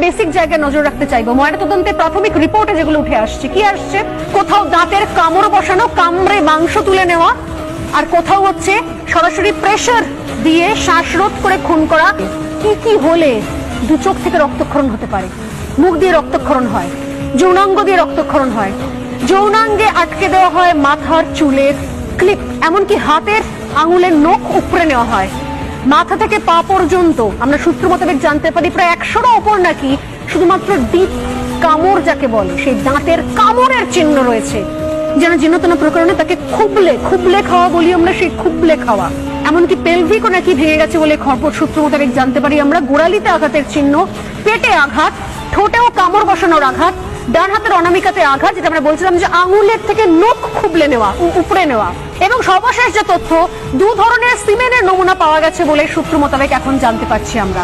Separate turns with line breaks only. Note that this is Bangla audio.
বেসিক জায়গায় নজর রাখতে চাইবো। ময়নাতদন্তের প্রাথমিক রিপোর্টে যেগুলো উঠে আসছে, কি আসছে? কোথাও দাঁতের কামড় বসানো, কামড়ে মাংস তুলে নেওয়া, আর কোথাও হচ্ছে সরাসরি প্রেসার দিয়ে শ্বাসরোধ করে খুন করা। কি কি হলে দু চোখ থেকে রক্তক্ষরণ হতে পারে? মুখ দিয়ে রক্তক্ষরণ হয়, যৌনাঙ্গ দিয়ে রক্তক্ষরণ হয়, যৌনাঙ্গে আটকে দেওয়া হয় মাথার চুলের ক্লিপ, এমনকি হাতের আঙুলের নখ উপড়ে নেওয়া হয়। মাথা থেকে পা পর্যন্ত আমরা সূত্র মোতাবেক জানতে পারি প্রায় 100র ওপর নাকি শুধুমাত্র ডিপ কামড় যাকে বলে সেই দাঁতের কামড়ের চিহ্ন রয়েছে। যেন জীর্ণতন প্রকরণে তাকে খুবলে খুবলে খাওয়া বলি আমরা, সেই খুবলে খাওয়া। এমনকি পেলভিকও নাকি ভেঙে গেছে বলে খবর সূত্র মোতাবেক জানতে পারি আমরা। গোড়ালিতে আঘাতের চিহ্ন, পেটে আঘাত, ঠোঁটেও কামড় বসানোর আঘাত, ডান হাতের অনামিকাতে আঘাত, যেটা আমরা বলছিলাম যে আঙুলের থেকে নখ খুবলে নেওয়া, উপড়ে নেওয়া। এবং সর্বশেষ যে তথ্য, 2 ধরনের সিমেনের নমুনা পাওয়া গেছে বলে সূত্র মোতাবেক এখন জানতে পারছি আমরা।